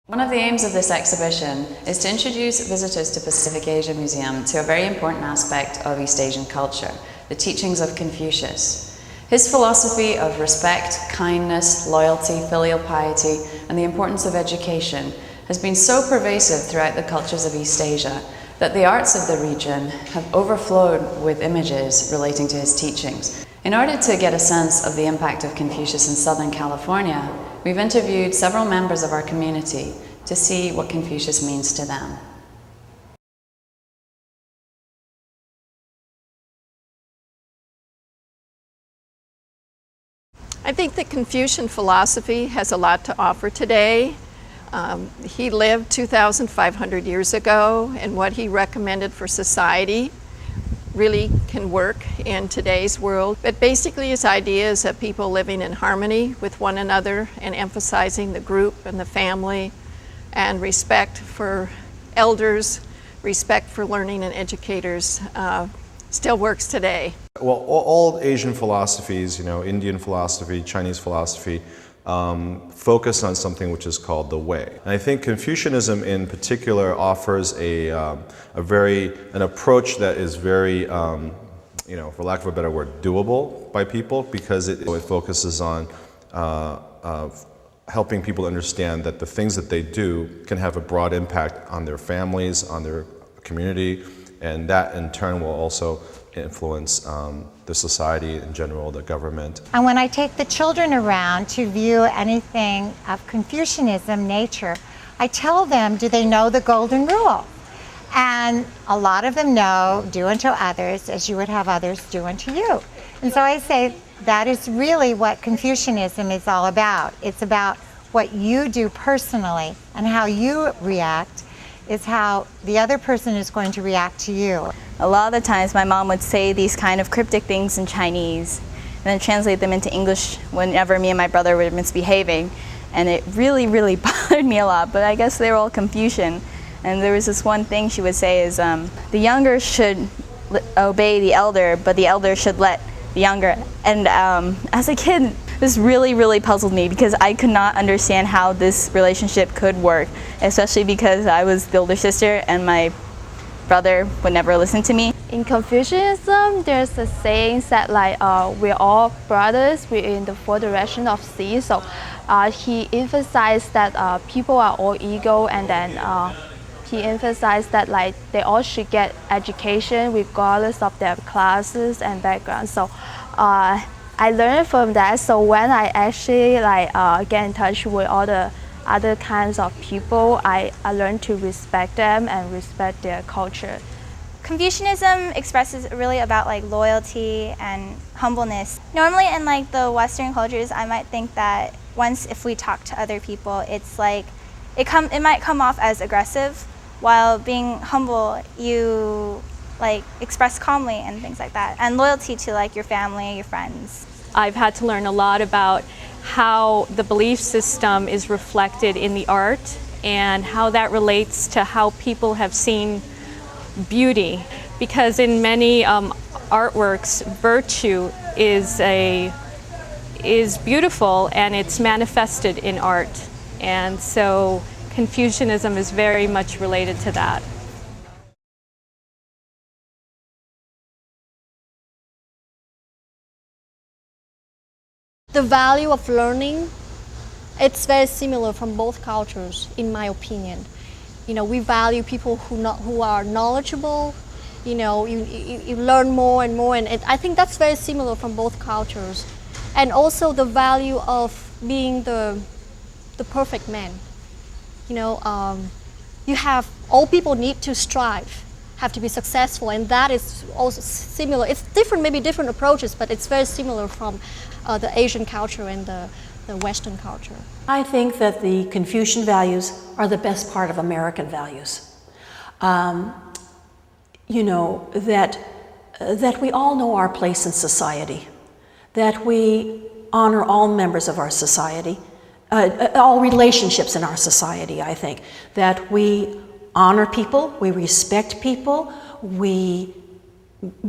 One of the aims of this exhibition is to introduce visitors to Pacific Asia Museum to a very important aspect of East Asian culture, the teachings of Confucius. His philosophy of respect, kindness, loyalty, filial piety, and the importance of education has been so pervasive throughout the cultures of East Asia that the arts of the region have overflowed with images relating to his teachings. In order to get a sense of the impact of Confucius in Southern California, we've interviewed several members of our community to see what Confucius means to them. I think that Confucian philosophy has a lot to offer today. He lived 2,500 years ago, and what he recommended for society really can work in today's world. But basically his idea is that people living in harmony with one another and emphasizing the group and the family and respect for elders, respect for learning and educators still works today. Well, all Asian philosophies, Indian philosophy, Chinese philosophy, focus on something which is called the way. And I think Confucianism in particular offers an approach that is very, for lack of a better word, doable by people, because it focuses on helping people understand that the things that they do can have a broad impact on their families, on their community, and that in turn will also influence the society in general, the government. And when I take the children around to view anything of Confucianism nature, I tell them, do they know the golden rule? And a lot of them know, do unto others as you would have others do unto you. And so I say, that is really what Confucianism is all about. It's about what you do personally, and how you react is how the other person is going to react to you. A lot of the times my mom would say these kind of cryptic things in Chinese and then translate them into English whenever me and my brother were misbehaving. And it really, really bothered me a lot, but I guess they were all Confucian. And there was this one thing she would say is, the younger should obey the elder, but the elder should let the younger. And as a kid, this really, really puzzled me because I could not understand how this relationship could work, especially because I was the older sister and my brother would never listen to me. In Confucianism, there's a saying that we're all brothers, we're in the four directions of sea. So he emphasized that people are all equal, and then he emphasized that they all should get education regardless of their classes and background. So I learned from that. So when I actually get in touch with all the other kinds of people, I learned to respect them and respect their culture. Confucianism expresses really about loyalty and humbleness. Normally in the Western cultures, I might think that if we talk to other people, it's it might come off as aggressive, while being humble, you express calmly and things like that, and loyalty to your family, your friends. I've had to learn a lot about how the belief system is reflected in the art and how that relates to how people have seen beauty. Because in many artworks, virtue is beautiful and it's manifested in art. And so Confucianism is very much related to that. The value of learning, it's very similar from both cultures, in my opinion. We value people who are knowledgeable. You learn more and more, and I think that's very similar from both cultures. And also the value of being the perfect man. You have, all people need to strive, have to be successful, and that is also similar. It's different, maybe different approaches, but it's very similar from the Asian culture and the Western culture. I think that the Confucian values are the best part of American values. That we all know our place in society, that we honor all members of our society, all relationships in our society, I think, that we honor people, we respect people, we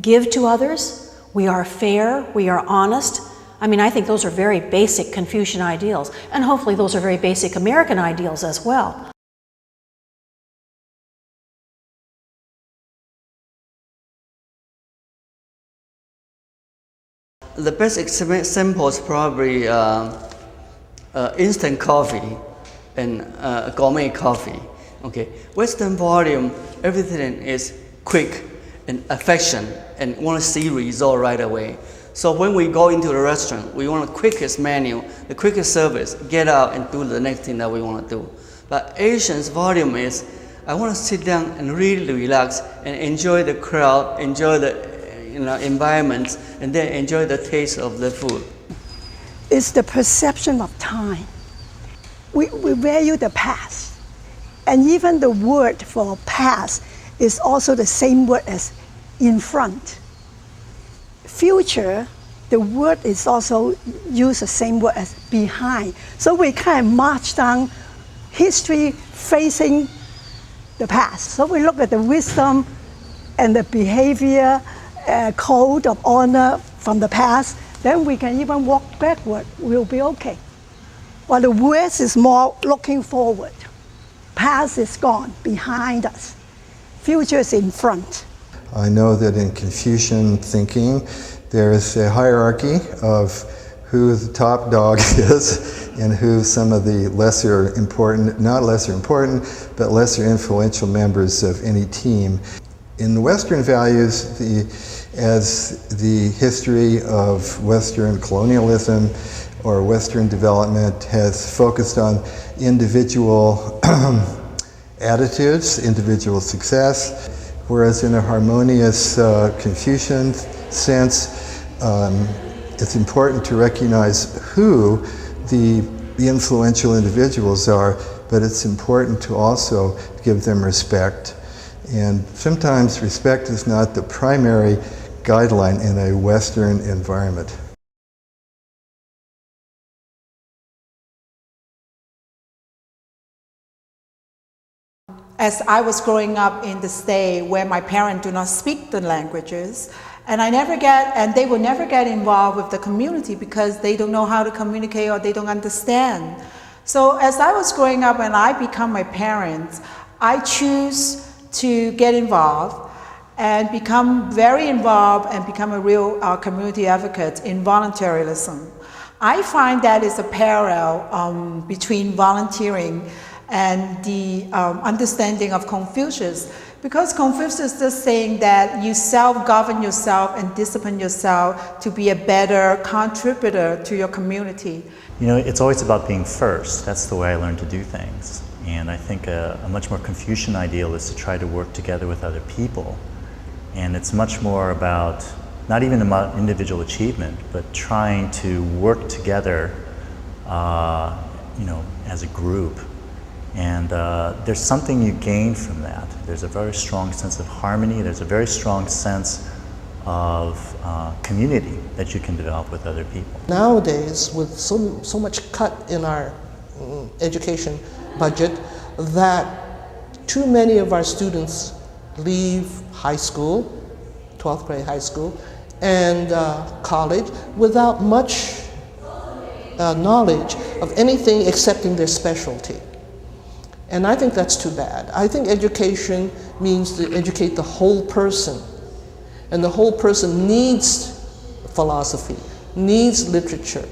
give to others, we are fair, we are honest. I think those are very basic Confucian ideals, and hopefully those are very basic American ideals as well. the best example is probably instant coffee and gourmet coffee. Okay, Western volume, everything is quick and affection and want to see result right away. So when we go into the restaurant, we want the quickest menu, the quickest service, get out and do the next thing that we want to do. But Asians' volume is, I want to sit down and really relax and enjoy the crowd, enjoy the environment, and then enjoy the taste of the food. It's the perception of time. We value the past. And even the word for past is also the same word as in front. Future, the word is also used the same word as behind. So we kind of march down history facing the past. So we look at the wisdom and the behavior code of honor from the past, then we can even walk backward. We'll be okay. While the West is more looking forward. Past is gone, behind us. Future is in front. I know that in Confucian thinking, there is a hierarchy of who the top dog is and who some of the lesser important, not lesser important, but lesser influential members of any team. In Western values, as the history of Western colonialism or Western development has focused on individual attitudes, individual success, whereas in a harmonious Confucian sense, it's important to recognize who the influential individuals are, but it's important to also give them respect. And sometimes respect is not the primary guideline in a Western environment. As I was growing up in the state where my parents do not speak the languages, and they will never get involved with the community because they don't know how to communicate or they don't understand. So as I was growing up and I become my parents, I choose to get involved and become very involved and become a real community advocate in voluntarism. I find that is a parallel between volunteering and the understanding of Confucius, because Confucius is saying that you self-govern yourself and discipline yourself to be a better contributor to your community. You know, it's always about being first. That's the way I learned to do things. And I think a much more Confucian ideal is to try to work together with other people. And it's much more about, not even about individual achievement, but trying to work together, as a group. And there's something you gain from that. There's a very strong sense of harmony. There's a very strong sense of community that you can develop with other people. Nowadays, with so much cut in our education budget, that too many of our students leave high school, 12th grade high school, and college without much knowledge of anything excepting their specialty. And I think that's too bad. I think education means to educate the whole person. And the whole person needs philosophy, needs literature,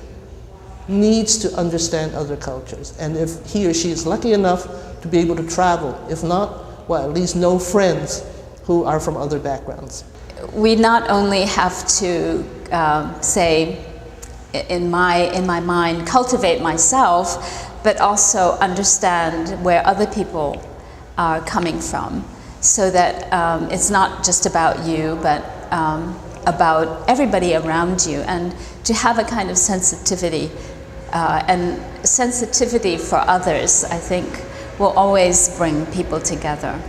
needs to understand other cultures. And if he or she is lucky enough to be able to travel, if not, well, at least know friends who are from other backgrounds. We not only have to say, in my mind, cultivate myself, but also understand where other people are coming from, so that it's not just about you, but about everybody around you, and to have a kind of sensitivity and sensitivity for others, I think, will always bring people together.